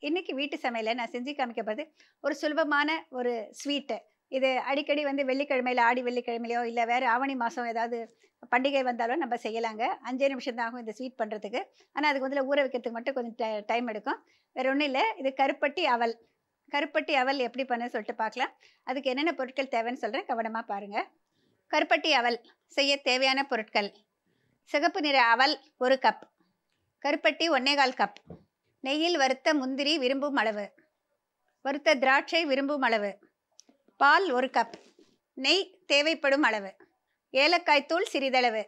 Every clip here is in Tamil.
இன்னைக்கு வீட்டு சமையல்ல நான் செஞ்சு காமிக்க போறது ஒரு சுலபமான ஒரு ஸ்வீட்டு. இது அடிக்கடி வந்து வெள்ளிக்கிழமையில ஆடி வெள்ளிக்கிழமையிலயோ, இல்ல வேற ஆவணி மாசம் ஏதாவது பண்டிகை வந்தாலும் நம்ம செய்யலாங்க. 5 நிமிஷம் தான் ஆகும் இந்த ஸ்வீட் பண்றதுக்கு. ஆனா அதுக்கு வந்து ஊற வைக்கிறதுக்கு மட்டும் கொஞ்சம் டைம் எடுக்கும். வேற ஒண்ணும் இல்ல. இது கருப்பட்டி அவல். கருப்பட்டி அவல் எப்படி பண்ண சொல்லிட்டு பார்க்கலாம். அதுக்கு என்னென்ன பொருட்கள் தேவைன்னு சொல்றேன். கவனமா பாருங்க. கருப்பட்டி அவல் செய்ய தேவையான பொருட்கள்: சிகப்பு நிற அவல் 1 கப், கருப்பட்டி 1 1/4 கப், நெய்யில் வறுத்த முந்திரி விரும்பும் அளவு, வறுத்த திராட்சை விரும்பும் அளவு, பால் 1 கப், நெய் தேவைப்படும் அளவு, ஏலக்காய் தூள் சிறிதளவு.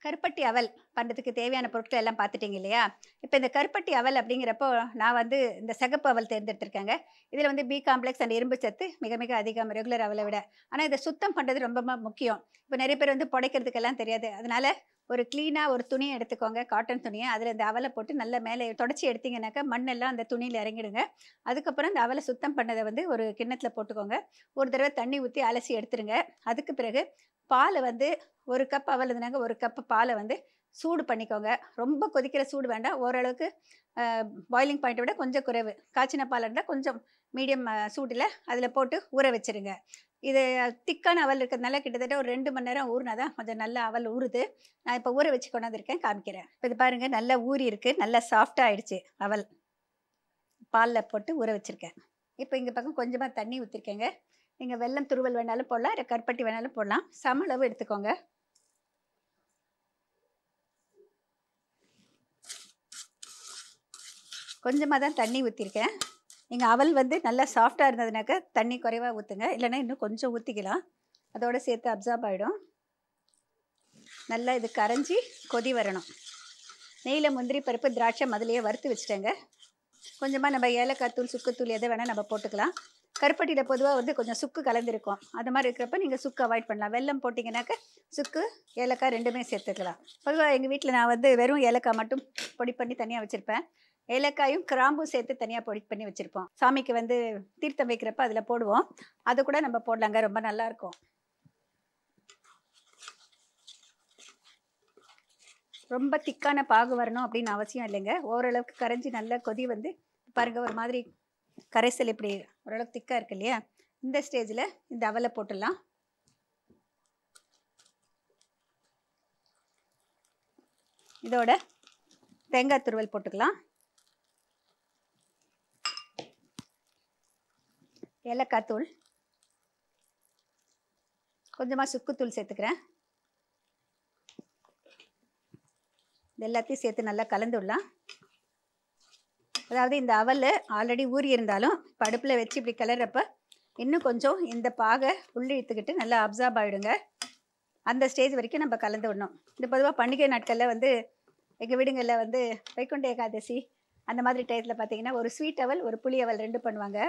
கருப்பட்டி அவல் பண்ணுறதுக்கு தேவையான பொருட்கள் எல்லாம் பார்த்துட்டிங்க இல்லையா? இப்போ இந்த கருப்பட்டி அவல் அப்படிங்கிறப்போ நான் வந்து இந்த சிகப்பு அவல் தேர்ந்தெடுத்திருக்கேங்க. இதில் வந்து பி காம்ப்ளெக்ஸ் அண்ட் இரும்பு சத்து மிக மிக அதிகம் ரெகுலர் அவலை விட. ஆனால் இதை சுத்தம் பண்ணுறது ரொம்ப முக்கியம். இப்போ நிறைய பேர் வந்து புடைக்கிறதுக்கெல்லாம் தெரியாது. அதனால ஒரு க்ளீனாக ஒரு துணியை எடுத்துக்கோங்க, காட்டன் துணியை. அதில் இந்த அவலை போட்டு நல்லா மேலே தொடச்சி எடுத்தீங்கன்னாக்கா மண்ணெல்லாம் அந்த துணியில் இறங்கிடுங்க. அதுக்கப்புறம் இந்த அவலை சுத்தம் பண்ணதை வந்து ஒரு கிண்ணத்தில் போட்டுக்கோங்க. ஒரு தடவை தண்ணி ஊற்றி அலசி எடுத்துருங்க. அதுக்கு பிறகு பாலை வந்து 1 கப் அவல் இருந்தாங்க, 1 கப் பாலை வந்து சூடு பண்ணிக்கோங்க. ரொம்ப கொதிக்கிற சூடு வேண்டாம். ஓரளவுக்கு பாயிலிங் பாயிண்ட்டை விட கொஞ்சம் குறைவு. காய்ச்சின பால் இருந்தால் கொஞ்சம் மீடியம் சூடில் அதில் போட்டு ஊற வச்சுருங்க. இது திக்கான அவல் இருக்கிறதுனால கிட்டத்தட்ட ஒரு 2 மணி நேரம் ஊறினா தான் கொஞ்சம் நல்லா அவல் ஊறுது. நான் இப்போ ஊற வச்சு கொண்டாந்துருக்கேன், காமிக்கிறேன். இப்போ இது பாருங்கள், நல்லா ஊறி இருக்குது, நல்லா சாஃப்டாக ஆயிடுச்சு அவல். பாலில் போட்டு ஊற வச்சுருக்கேன். இப்போ இங்கே பக்கம் கொஞ்சமாக தண்ணி ஊற்றிருக்கேங்க. நீங்கள் வெல்லம் துருவல் வேணாலும் போடலாம், இல்லை கருப்பட்டி வேணாலும் போடலாம். சம அளவு எடுத்துக்கோங்க. கொஞ்சமாக தான் தண்ணி ஊற்றிருக்கேன். நீங்கள் அவல் வந்து நல்லா சாஃப்டாக இருந்ததுனாக்கா தண்ணி குறைவாக ஊற்றுங்க, இல்லைன்னா இன்னும் கொஞ்சம் ஊற்றிக்கலாம். அதோடு சேர்த்து அப்சார்ப் ஆகிடும். நல்லா இது கரைஞ்சி கொதி வரணும். நெய்யில் முந்திரி பருப்பு திராட்சை முதலையே வறுத்து வச்சுட்டேங்க. கொஞ்சமாக நம்ம ஏலக்காய் தூள் சுக்குத்தூள் எதை வேணால் நம்ம போட்டுக்கலாம். கருப்பட்டியில் பொதுவாக வந்து கொஞ்சம் சுக்கு கலந்துருக்கும். அது மாதிரி இருக்கிறப்ப நீங்கள் சுக்கு அவாய்ட் பண்ணலாம். வெல்லம் போட்டிங்கனாக்கா சுக்கு ஏலக்காய் ரெண்டுமே சேர்த்துக்கலாம். பொதுவாக எங்கள் வீட்டில் நான் வந்து வெறும் ஏலக்காய் மட்டும் பொடி பண்ணி தனியாக வச்சுருப்பேன். ஏலக்காயும் கிராம்பும் சேர்த்து தனியாக பொடி பண்ணி வச்சுருப்போம். சாமிக்கு வந்து தீர்த்தம் வைக்கிறப்ப அதில் போடுவோம். அது கூட நம்ம போடலாங்க, ரொம்ப நல்லாயிருக்கும். ரொம்ப திக்கான பாகு வரணும் அப்படின்னு அவசியம் இல்லைங்க. ஓரளவுக்கு கரைஞ்சி நல்லா கொதி வந்து பாருங்கள், ஒரு மாதிரி கரைசல் இப்படி ஓரளவுக்கு திக்காக இருக்கு இல்லையா? இந்த ஸ்டேஜில் இந்த அவலை போட்டுடலாம். இதோட தேங்காய் துருவல் போட்டுக்கலாம். ஏலக்காய் தூள், கொஞ்சமாக சுக்குத்தூள் சேர்த்துக்கிறேன். இது எல்லாத்தையும் சேர்த்து நல்லா கலந்து விடலாம். அதாவது இந்த அவல் ஆல்ரெடி ஊறி இருந்தாலும் இப்போ அடுப்பில் வச்சு இப்படி கிளறப்ப இன்னும் கொஞ்சம் இந்த பாகை உள்ளே இழுத்துக்கிட்டு நல்லா அப்சார்ப் ஆகிடுங்க. அந்த ஸ்டேஜ் வரைக்கும் நம்ம கலந்து விடணும். இந்த பொதுவாக பண்டிகை நாட்களில் வந்து எங்கள் வீடுங்களில் வந்து வைகுண்ட ஏகாதசி அந்த மாதிரி டயத்தில் பார்த்தீங்கன்னா ஒரு ஸ்வீட் அவல் ஒரு புளி அவல் 2 பண்ணுவாங்க.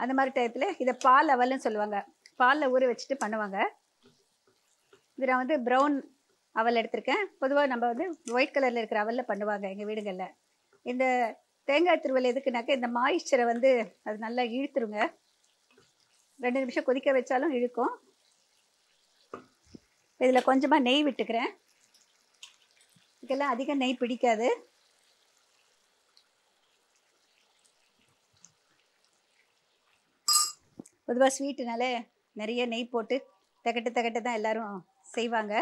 அந்த மாதிரி டயத்தில் இதை பால் அவல்னு சொல்லுவாங்க. பாலில் ஊற வச்சுட்டு பண்ணுவாங்க. இது நான் வந்து ப்ரௌன் அவல் எடுத்திருக்கேன். பொதுவாக நம்ம வந்து ஒயிட் கலரில் இருக்கிற அவலில் பண்ணுவாங்க எங்கள் வீடுகளில். இந்த தேங்காய் துருவல் எதுக்குனாக்க இந்த மாய்ஸ்சரை வந்து அது நல்லா இழுத்துருங்க. 2 நிமிஷம் கொதிக்க வச்சாலும் இழுக்கும். இதில் கொஞ்சமாக நெய் விட்டுக்கிறேன். இதுக்கெல்லாம் அதிக நெய் பிடிக்காது. பொதுவாக ஸ்வீட்டுனாலே நிறைய நெய் போட்டு தகட்டு தான் எல்லோரும் செய்வாங்க.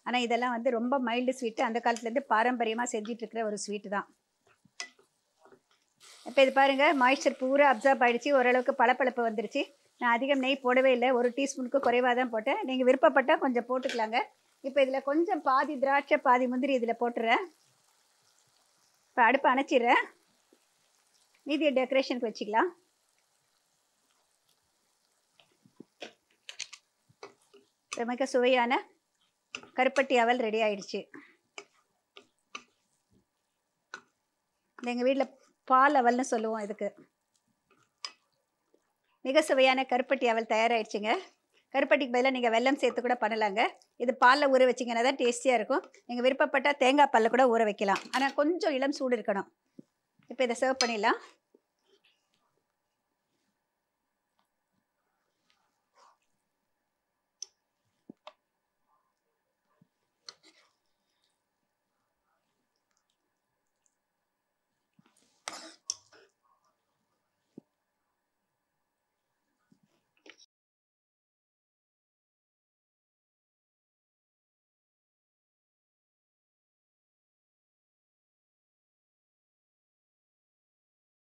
ஆனால் இதெல்லாம் வந்து ரொம்ப மைல்டு ஸ்வீட்டு. அந்த காலத்துலேருந்து பாரம்பரியமாக செஞ்சிட்ருக்கிற ஒரு ஸ்வீட்டு தான். இப்போ இது பாருங்கள், மாய்ஸ்சர் பூரா அப்சார்ப் ஆகிடுச்சு. ஓரளவுக்கு பளபளப்பு வந்துருச்சு. நான் அதிகம் நெய் போடவே இல்லை, 1 டீஸ்பூனுக்கு குறைவாக தான் போட்டேன். நீங்கள் விருப்பப்பட்டால் கொஞ்சம் போட்டுக்கலாங்க. இப்போ இதில் கொஞ்சம் பாதி திராட்சை பாதி முந்திரி இதில் போட்டுறேன். இப்போ அடுப்பை அணைச்சிடுறேன். மீதியை டெக்கரேஷனுக்கு வச்சுக்கலாம். மிக சுவையான கருப்பட்டி அவல் ரெடி ஆயிடுச்சு. எங்கள் வீட்டில் பால் அவல்னு சொல்லுவோம் இதுக்கு. மிக சுவையான கருப்பட்டி அவல் தயாராகிடுச்சுங்க. கருப்பட்டிக்கு பதிலாக நீங்கள் வெல்லம் சேர்த்து கூட பண்ணலாங்க. இது பாலில் ஊற வச்சிங்கன்னா தான் டேஸ்டியாக இருக்கும். நீங்கள் விருப்பப்பட்டால் தேங்காய் பாலில் கூட ஊற வைக்கலாம். ஆனால் கொஞ்சம் இளம் சூடு இருக்கணும். இப்போ இதை சர்வ் பண்ணிடலாம்.